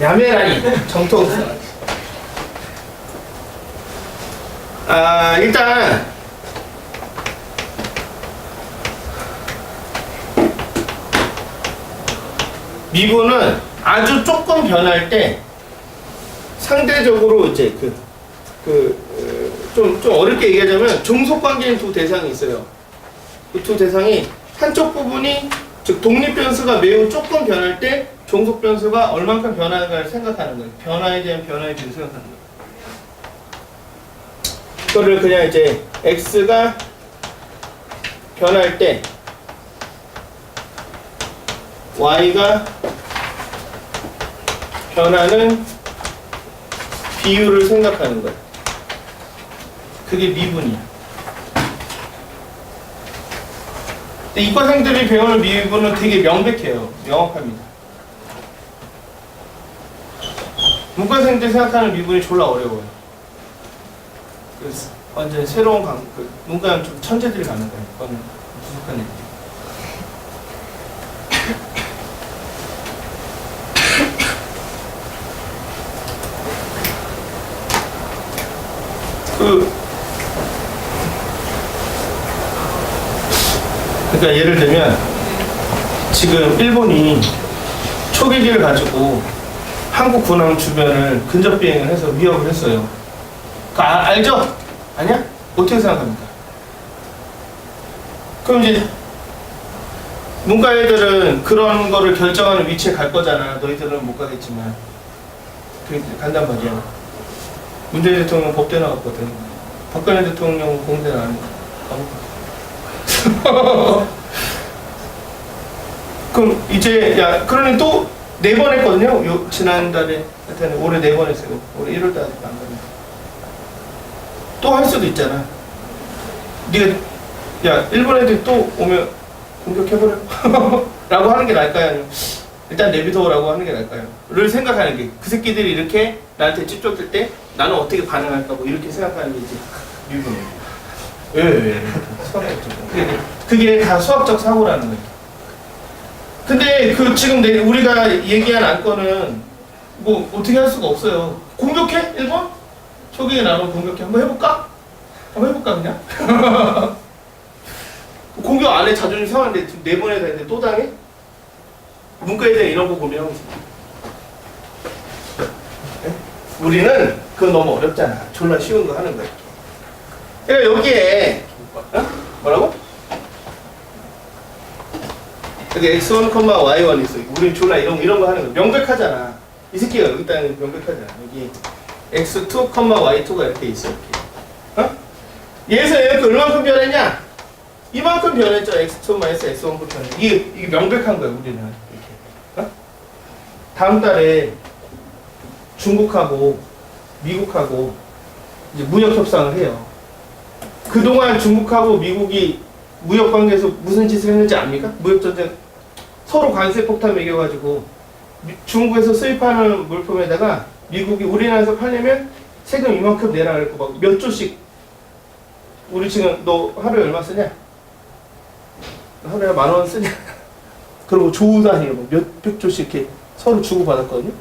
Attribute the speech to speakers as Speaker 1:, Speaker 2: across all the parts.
Speaker 1: 야매라니 정통. 일단 미분은 아주 조금 변할 때 상대적으로 이제 좀 어렵게 얘기하자면 종속관계인 두 대상이 있어요. 그 두 대상이 한쪽 부분이 즉 독립변수가 매우 조금 변할 때 종속변수가 얼만큼 변화를 생각하는 거예요. 변화에 대한 변화에 대해 생각하는 거예요. 그거를 그냥 이제 x가 변할 때 y가 변하는 비율을 생각하는 거예요. 그게 미분이야. 근데 이과생들이 배우는 미분은 되게 명백해요. 명확합니다. 문과생들이 생각하는 미분이 졸라 어려워요. 그래서 완전 새로운 문과는 좀 천재들이 가는 거예요. 그거는 부족한 얘기. 그러니까 예를 들면 지금 일본이 초계기를 가지고 한국 군함 주변을 근접 비행을 해서 위협을 했어요. 알죠? 아니야? 어떻게 생각합니까? 그럼 이제 문과 애들은 그런 거를 결정하는 위치에 갈 거잖아. 너희들은 못 가겠지만 그게 간단 말이야. 문재인 대통령 법대 나갔거든. 박근혜 대통령 공대 나가는 거 가볼까? 그럼 이제 그러니 또 4번 했거든요. 지난달에 하여튼 올해 4번 했어요. 올해 1월달에 안 가네. 또 할 수도 있잖아. 네가 일본 애들이 또 오면 공격해버려 라고 하는 게 나을까요? 아니면 일단 내비둬라고 하는 게 나을까요? 를 생각하는 게 그 새끼들이 이렇게 나한테 찝쩍들 때 나는 어떻게 반응할까 뭐 이렇게 생각하는 게 이제 미분이에요. 왜? 수학적. 그게 다 수학적 사고라는 거예요. 근데 지금 우리가 얘기한 안건은 뭐 어떻게 할 수가 없어요. 공격해? 1번? 초기에 나눠 공격해. 한번 해볼까? 그냥? 공격 안 해. 자존심 상하는데 지금 4번에 다니는데 또 당해? 문과에 대해 이런 거 고민하고 있습니다. 네? 우리는 그건 너무 어렵잖아. 졸라 쉬운 거 하는 거야. 그러니까 여기에 뭐라고? 여기 x1, y1 있어. 우리는 졸라 이런 거 하는 거 명백하잖아. 이 새끼가 여기 있다는 게 명백하잖아. 여기 x2, y2가 이렇게 있어. 이렇게. 얘에서 얘가 얼마큼 변했냐? 이만큼 변했죠. x2, x1큼 변했. 이게 명백한 거야. 우리는 이렇게. 다음 달에 중국하고 미국하고 이제 무역 협상을 해요. 그동안 중국하고 미국이 무역 관계에서 무슨 짓을 했는지 압니까? 무역 전쟁 서로 관세 폭탄 매겨가지고 중국에서 수입하는 물품에다가 미국이 우리나라에서 팔려면 세금 이만큼 내라 그랬고 막 몇 조씩 우리 지금 너 하루에 얼마 쓰냐? 하루에 10,000원 쓰냐? 그리고 조 단위로 몇백 조씩 이렇게 서로 주고 받았거든요.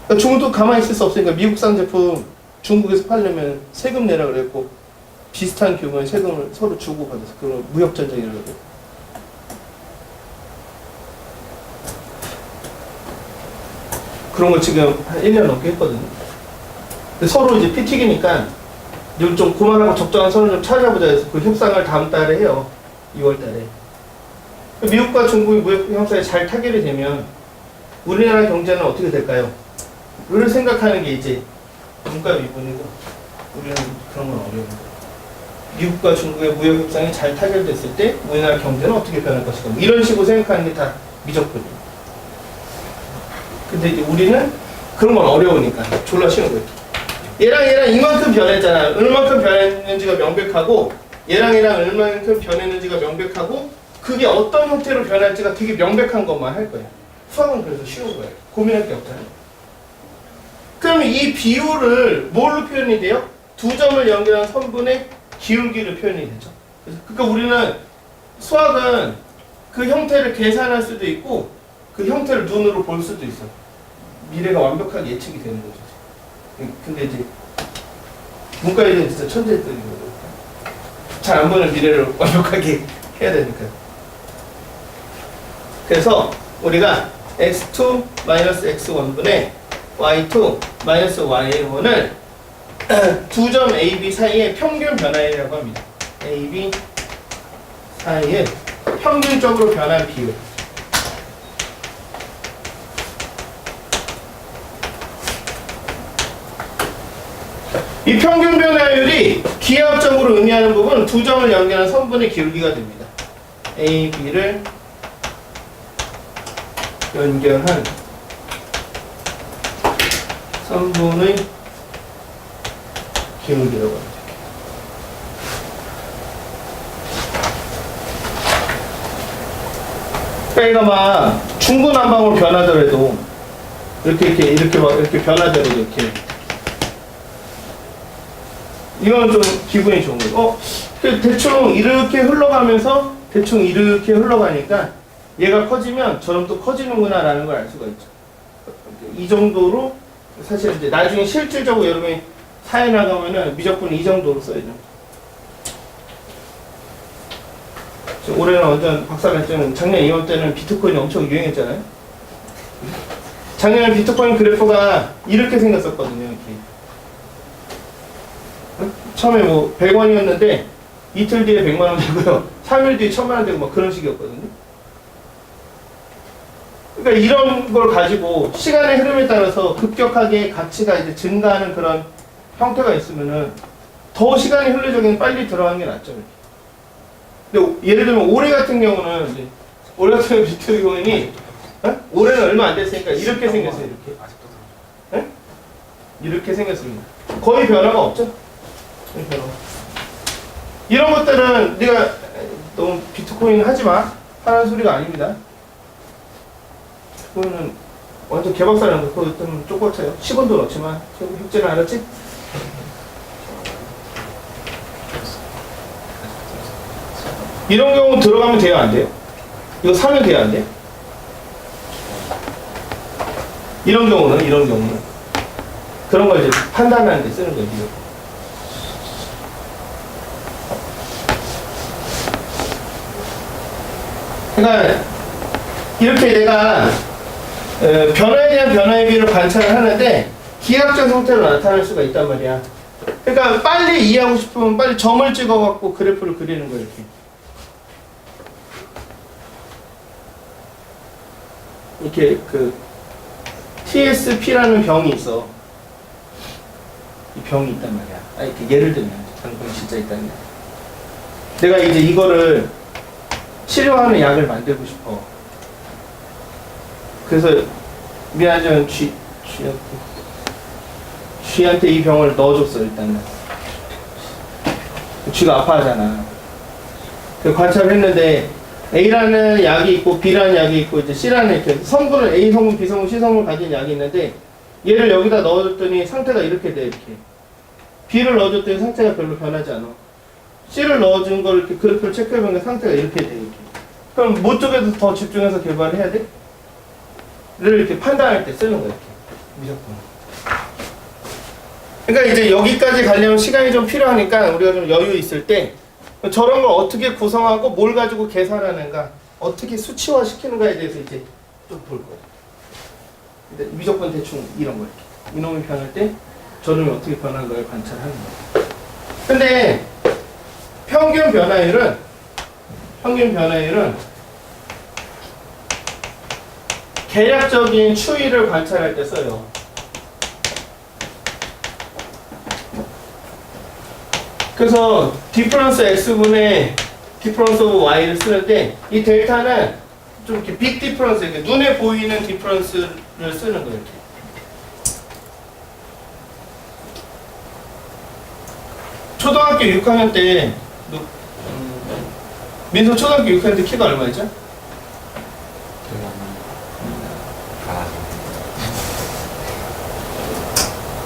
Speaker 1: 그러니까 중국도 가만히 있을 수 없으니까 미국산 제품 중국에서 팔려면 세금 내라 그랬고 비슷한 규모의 세금을 서로 주고받아서 그런 무역전쟁이라고. 그런 거 지금 한 1년 넘게 했거든요. 근데 서로 이제 피 튀기니까 좀 그만하고 적정한 선을 좀 찾아보자 해서 그 협상을 다음 달에 해요. 2월 달에. 미국과 중국이 무역 협상이 잘 타결이 되면 우리나라 경제는 어떻게 될까요? 를 생각하는 게 이제 문과 미분이고 우리는 그런 건 어려운 거예요. 미국과 중국의 무역 협상이 잘 타결됐을 때 우리나라 경제는 어떻게 변할 것인가 뭐 이런 식으로 생각하는 게 다 미적분이에요. 근데 이제 우리는 그런 건 어려우니까 졸라 쉬운 거예요. 얘랑 이만큼 변했잖아. 얼만큼 변했는지가 명백하고 얘랑 얼만큼 변했는지가 명백하고 그게 어떤 형태로 변할지가 되게 명백한 것만 할 거예요. 수학은 그래서 쉬운 거예요. 고민할 게 없잖아요. 그러면 이 비율을 뭘로 표현이 돼요? 두 점을 연결한 선분의 기울기를 표현이 되죠. 그러니까 우리는 수학은 그 형태를 계산할 수도 있고 그 형태를 눈으로 볼 수도 있어. 미래가 완벽하게 예측이 되는 거죠. 근데 이제 문과에는 진짜 천재들이거든요. 잘 안 보는 미래를 완벽하게 해야 되니까. 그래서 우리가 x2 x1분의 y2 y1을 두 점 AB 사이의 평균 변화율이라고 합니다. AB 사이의 평균적으로 변한 비율. 이 평균 변화율이 기하학적으로 의미하는 부분은 두 점을 연결한 선분의 기울기가 됩니다. AB를 연결한 선분의 기울기라고 합니다. 그러니까 막 중구난방으로 변하더라도 이렇게 변하더라도 이렇게 이건 좀 기분이 좋은 거예요. 대충 이렇게 흘러가면서 대충 이렇게 흘러가니까 얘가 커지면 저놈도 커지는구나 라는 걸 알 수가 있죠. 이 정도로 사실 이제 나중에 실질적으로 여러분이 사회 나가면은 미적분을 이 정도로 써야죠. 올해는 완전 박살났죠. 작년 이번 때는 비트코인이 엄청 유행했잖아요. 작년에 비트코인 그래프가 이렇게 생겼었거든요. 이렇게. 처음에 뭐 100원이었는데 이틀 뒤에 100만 원 되고요. 3일 뒤에 1000만 원 되고 막 그런 식이었거든요. 그러니까 이런 걸 가지고 시간의 흐름에 따라서 급격하게 가치가 이제 증가하는 그런 형태가 있으면은 더 시간이 흘러적인 빨리 들어가는 게 낫죠. 근데 예를 들면 올해 같은 경우는 이제 올해 같은 경우 비트코인이 올해는 얼마 안 됐으니까 이렇게 생겼어요. 이렇게. 네? 이렇게 생겼습니다. 거의 변화가 없죠. 거의 변화가. 이런 것들은 네가 너무 비트코인 하지 마 하는 소리가 아닙니다. 그거는 완전 개박살난 거. 그거 좀 쪼꼬쳐요. 10원도 넣지만 혁재는 알았지? 이런 경우 들어가면 돼요, 안 돼요? 이거 사면 돼요, 안 돼요? 이런 경우는 그런 걸 이제 판단하는 데 쓰는 거예요. 그러니까 이렇게 내가 변화에 대한 변화의 비율을 관찰을 하는데 기하학적 형태로 나타날 수가 있단 말이야. 그러니까 빨리 이해하고 싶으면 빨리 점을 찍어갖고 그래프를 그리는 거예요. 이렇게 그 TSP라는 병이 있어. 이 병이 있단 말이야. 이렇게 예를 들면 병이 진짜 있다는 거야. 내가 이제 이거를 치료하는 약을 만들고 싶어. 그래서 미안하지만 쥐한테 이 병을 넣어줬어. 일단은 쥐가 아파하잖아. 그 관찰을 했는데 A라는 약이 있고 B라는 약이 있고 이제 C라는 이렇게 성분을 A 성분, B 성분, C 성분을 가진 약이 있는데 얘를 여기다 넣어줬더니 상태가 이렇게 돼. 이렇게 B를 넣어줬더니 상태가 별로 변하지 않아. C를 넣어준 걸 이렇게 그래프를 체크해보면 상태가 이렇게 돼. 이렇게. 그럼 뭐 쪽에서 더 집중해서 개발을 해야 돼? 를 이렇게 판단할 때 쓰는 거야. 이렇게 무조건. 그러니까 이제 여기까지 가려면 시간이 좀 필요하니까 우리가 좀 여유 있을 때 저런 걸 어떻게 구성하고 뭘 가지고 계산하는가, 어떻게 수치화 시키는가에 대해서 이제 좀 볼 거예요. 근데 무조건 대충 이런 거 이렇게. 이놈이 변할 때 저놈이 어떻게 변하는가를 관찰하는 거예요. 근데 평균 변화율은 계략적인 추이를 관찰할 때 써요. 그래서 디퍼런스 x분의 디퍼런스 오브 y를 쓰는데 이 델타는 좀 이렇게 빅 디퍼런스, 이렇게 눈에 보이는 디퍼런스를 쓰는 거예요. 이렇게. 초등학교 6학년 때 민서 초등학교 6학년 때 키가 얼마였죠?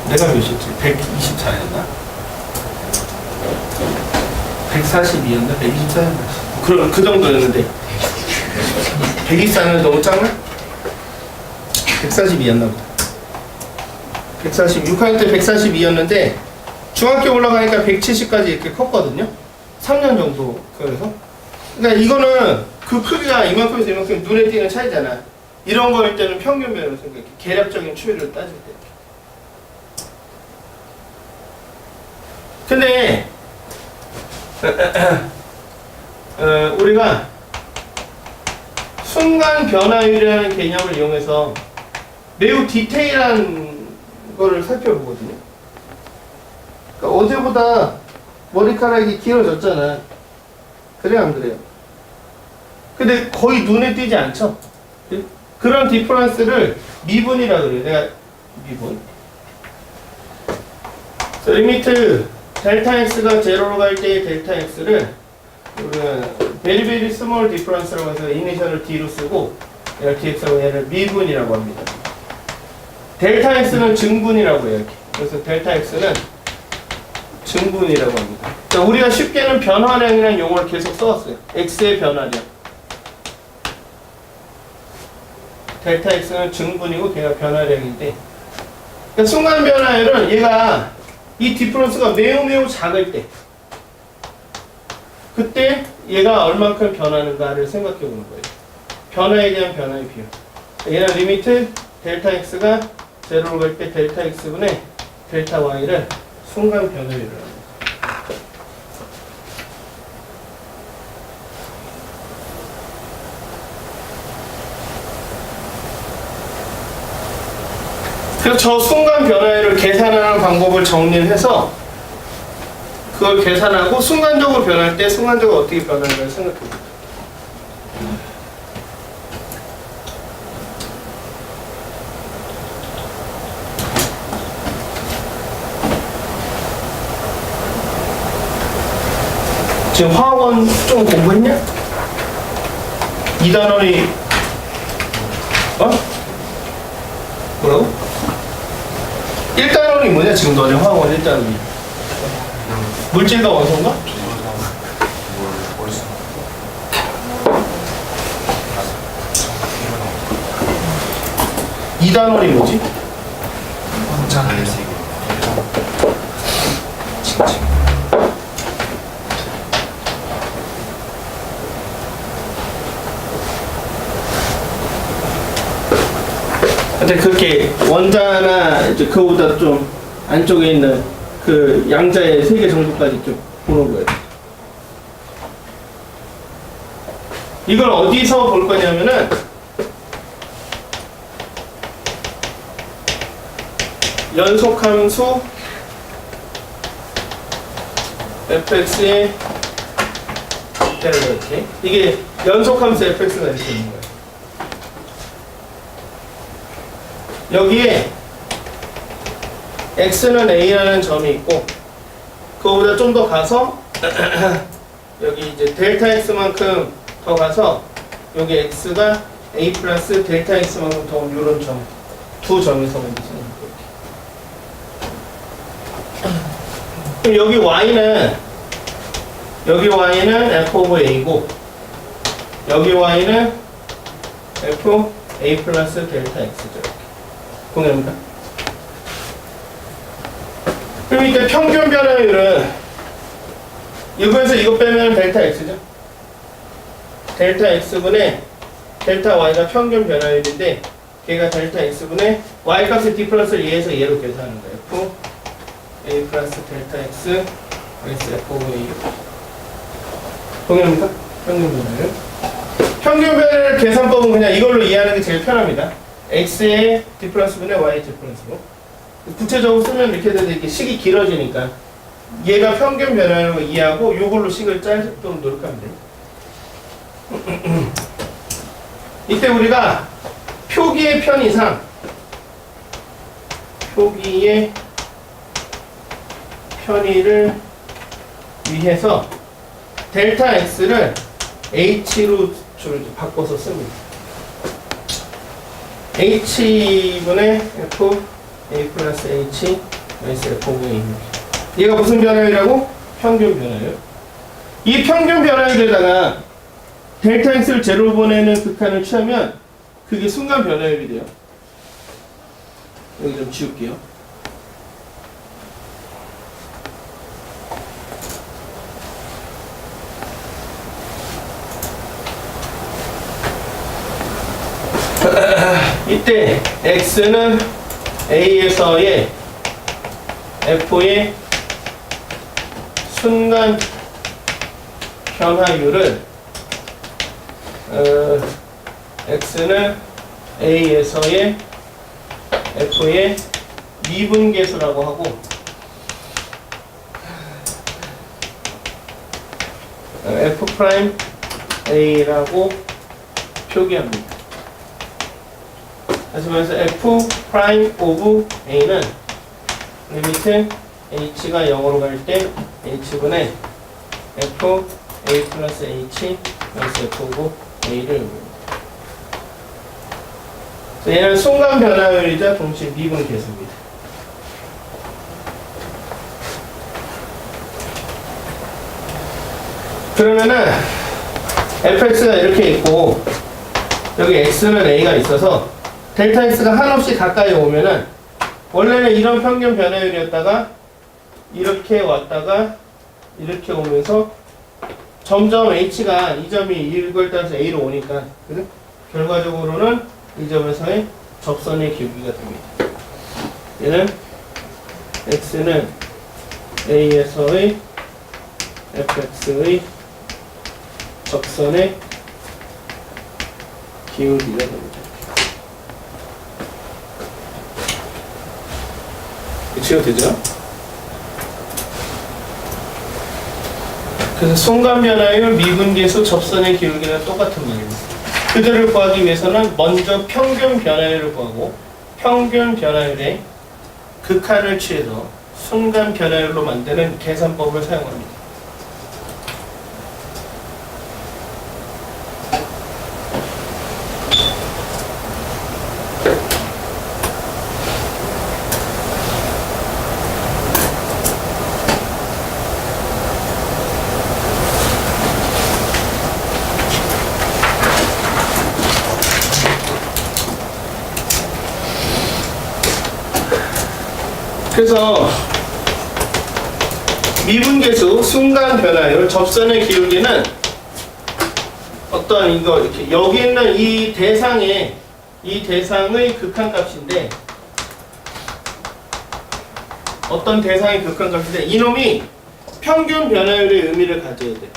Speaker 1: 내가 몇이었지? 124였나? 142였나? 124였나? 그 정도였는데 124는 너무 작나? 142였나 보다. 140, 6학년 때 142였는데 중학교 올라가니까 170까지 이렇게 컸거든요. 3년 정도. 그래서 그러니까 이거는 그 크기가 이만큼에서 이만큼 눈에 띄는 차이잖아. 이런 거일 때는 평균 변화를 생각해. 계략적인 추이를 따질 때. 근데 우리가 순간 변화율이라는 개념을 이용해서 매우 디테일한 거를 살펴보거든요. 그러니까 어제보다 머리카락이 길어졌잖아. 그래 안 그래요? 근데 거의 눈에 띄지 않죠? 그런 디퍼런스를 미분이라 그래요. 내가 미분. 리미트 델타 x가 제로로 갈 때의 델타 x를 우리가 very very small difference라고 해서 이니셜을 d로 쓰고 얘를 dx하고 얘를 미분이라고 합니다. 델타 x는 증분이라고 해요. 이렇게. 그래서 델타 x는 증분이라고 합니다. 자, 우리가 쉽게는 변화량이라는 용어를 계속 써왔어요. x의 변화량. 델타 x는 증분이고 걔가 변화량인데, 그러니까 순간 변화율은 얘가 이 디퍼런스가 매우 작을 때, 그때 얘가 얼만큼 변하는가를 생각해 보는 거예요. 변화에 대한 변화의 비율. 얘는 리미트 델타 x가 제로로 갈 때 델타 x분의 델타 y를 순간 변화율을 합니다. 그래서 저 순간 변화율을 계산하는 방법을 정리를 해서 그걸 계산하고 순간적으로 변할 때 순간적으로 어떻게 변하는가를 생각해봅니다. 지금 화학원 좀 공부했냐? 2단원이 뭐라고? 1단원이 뭐냐? 지금 너네 화학원 1단원이 물질과 원소인가? 2단원이 뭐지?
Speaker 2: 혼자의 세계.
Speaker 1: 근데 그렇게 원자나 이제 그거보다 좀 안쪽에 있는 그 양자의 세계 정도까지 좀 보는 거예요. 이걸 어디서 볼 거냐면은 연속함수 fx의 이렇게 이게 연속함수 fx가 이렇게 있는 거예요. 여기에 x는 a라는 점이 있고 그거보다 좀 더 가서 여기 이제 델타 x만큼 더 가서 여기 x가 a 플러스 델타 x만큼 더 이런 점 두 점에서 만드시는 거예요. 그럼 여기 y는 f 오브 a고 여기 y는 f a 플러스 델타 x죠. 공유합니까? 그럼 이때 평균 변화율은 이거에서 이거 빼면 델타 x죠. 델타 x분의 델타 y가 평균 변화율인데 걔가 델타 x분의 y 값의 디퍼런스를 얘에서 얘로 계산하는 거예요. f a 플러스 델타 x 마이너스 f 오브 a. 공유합니까? 평균 변화율. 평균 변화율 계산법은 그냥 이걸로 이해하는 게 제일 편합니다. x의 디퍼런스분의 y의 디퍼런스고 구체적으로 쓰면 이렇게 되는데 이렇게 식이 길어지니까 얘가 평균 변화율로 이해하고 이걸로 식을 짧도록 노력하면 돼요. 이때 우리가 표기의 편의상 표기의 편의를 위해서 델타 x를 h로 바꿔서 씁니다. h분의 f a 플러스 h 마이너스 f 오브 a입니다. 얘가 무슨 변화율이라고? 평균 변화율. 이 평균 변화율에다가 델타 x를 제로로 보내는 극한을 취하면 그게 순간 변화율이 돼요. 여기 좀 지울게요. 이때 x는 a에서의 f의 순간 변화율을 x는 a에서의 f의 미분계수라고 하고 f 프라임 a라고 표기합니다. 다시 말해서 f 프라임 오브 a는 리미트 h가 0으로 갈 때 h분의 f a 플러스 h 플러스 f 오브 a를 의미합니다. 얘는 순간 변화율이자 동시에 미분 계수입니다. 그러면은 fx가 이렇게 있고 여기 x는 a가 있어서 델타 x가 한없이 가까이 오면은 원래는 이런 평균 변화율이었다가 이렇게 왔다가 이렇게 오면서 점점 h가 이 점이 이걸 따라서 a로 오니까 그래? 결과적으로는 이 점에서의 접선의 기울기가 됩니다. 얘는 x는 a에서의 fx의 접선의 기울기가 됩니다. 이해가 되죠? 그래서 순간 변화율, 미분계수, 접선의 기울기는 똑같은 말입니다. 그들을 구하기 위해서는 먼저 평균 변화율을 구하고 평균 변화율의 극한을 취해서 순간 변화율로 만드는 계산법을 사용합니다. 그래서 미분계수, 순간 변화율, 접선의 기울기는 어떤 이거 이렇게 여기 있는 이 대상의 극한값인데 어떤 대상의 극한값인데 이놈이 평균 변화율의 의미를 가져야 돼.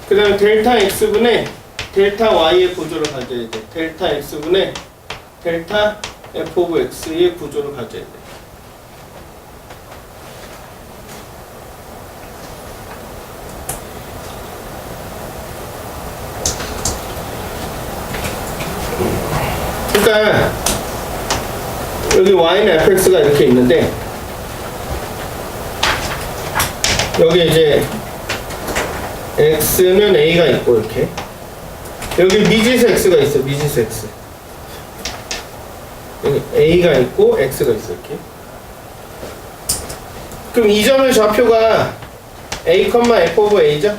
Speaker 1: 그 다음에 델타 x분의 델타 y의 구조를 가져야 돼. 델타 x분의 델타 f 오브 x의 구조를 가져야 돼. 그러니까 여기 y는 fx가 이렇게 있는데 여기 이제 x는 a가 있고 이렇게 여기 미지수 x가 있어. 미지수 x 여기 a가 있고 x가 있어 이렇게. 그럼 이 점의 좌표가 a, f 오브 a죠?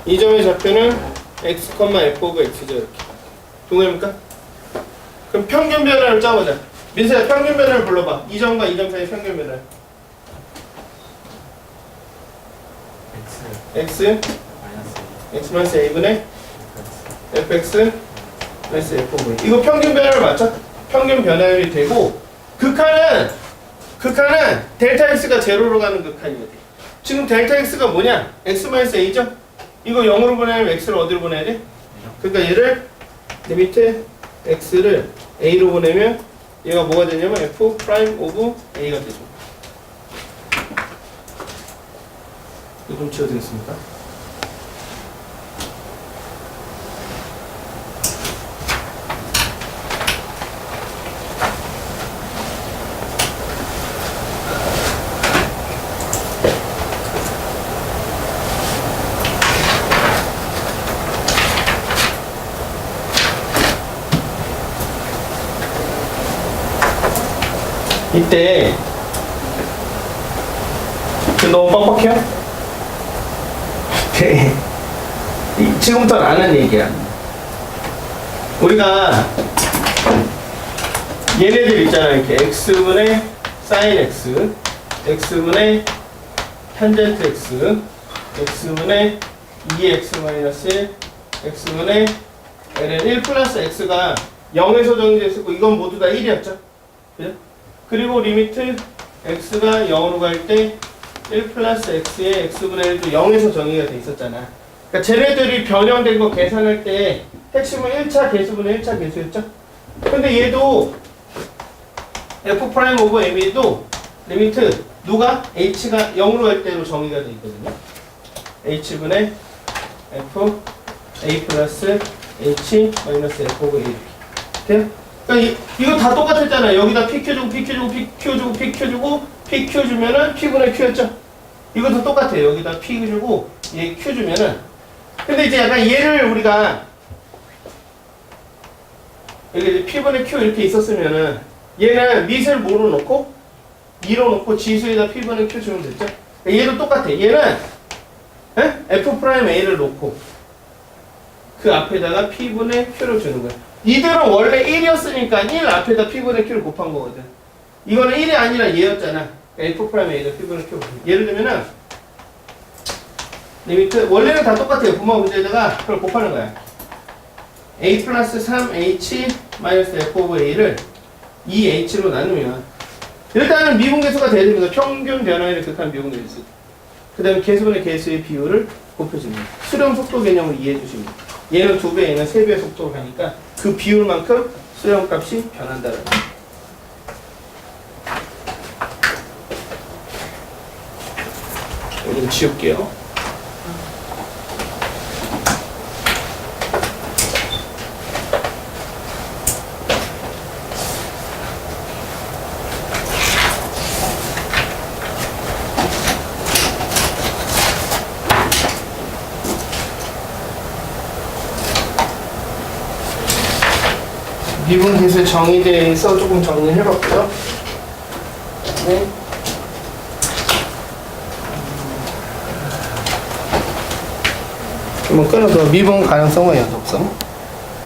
Speaker 1: 이 점의 좌표는 x, f 오브 x죠 이렇게. 동의합니까? 그럼 평균 변화를 짜보자. 민서야 평균 변화를 불러봐. 이 점과 이 점 사이 평균 변화. x 마이너스 a분의 fx 마이너스 f 오브 a. 이거 평균 변화를 맞죠? 평균 변화율이 되고 극한은 델타 x가 제로로 가는 극한이어야 돼. 지금 델타 x가 뭐냐? x 마이너스 a죠? 이거 0으로 보내면 x를 어디로 보내야 돼? 그러니까 얘를 리미트 x를 a로 보내면 얘가 뭐가 되냐면 f 프라임 오브 a가 되죠. 이거 좀 지워드리겠습니다. 이때 너무 빡빡해요? 지금부터는 안 하는 얘기야. 우리가 얘네들 있잖아. 이렇게 x분의 sin x, x분의 탄젠트 x, x분의 2x-1 x분의 ln 1 플러스 x가 0에서 정의되어 있었고 이건 모두 다 1이었죠. 그죠? 그리고 리미트 x가 0으로 갈 때 1 플러스 x의 x분의 1도 0에서 정의가 돼 있었잖아. 그러니까 쟤네들이 변형된 거 계산할 때 핵심은 1차 개수분의 1차 개수였죠. 근데 얘도 f 프라임 오버 m도 리미트 누가 h가 0으로 갈 때로 정의가 돼 있거든요. h분의 f a 플러스 h 마이너스 f 오버 a 이렇게 돼요? 그러니까 이거 다 똑같았잖아. 여기다 pq 주고 pq 주고 pq 주고 pq 주고 pq 주면은 p분의 q였죠. 이것도 똑같아요. 여기다 p 주고 얘 q 주면은. 근데 이제 약간 얘를 우리가 여기 이제 p분의 q 이렇게 있었으면은 얘는 밑을 뭐로 놓고 2로 놓고 지수에다 p분의 q 주면 됐죠. 그러니까 얘도 똑같아. 얘는 f 프라임 a를 놓고 그 앞에다가 p분의 q를 주는 거야. 이들은 원래 1이었으니까 1 앞에다 p분의 q를 곱한 거거든. 이거는 1이 아니라 얘였잖아. f 프라임 a가 p분의 q. 예를 들면은 리미트 원래는 다 똑같아요. 분모 문제에다가 그걸 곱하는 거야. a 플러스 3h 마이너스 f 오브 a를 2h로 나누면 일단은 미분계수가 돼야 됩니다. 평균 변화율의 극한 미분계수. 그 다음에 개수분의 개수의 비율을 곱해줍니다. 수렴 속도 개념을 이해해 주십니다. 얘는 2배, 얘는 3배의 속도로 가니까 그 비율만큼 수렴 값이 변한다는 거예요. 이거 지울게요. 미분계수 정의대에서 조금 정리를 해봤고요. 네. 한번 끊어서 미분 가능성과 연속성.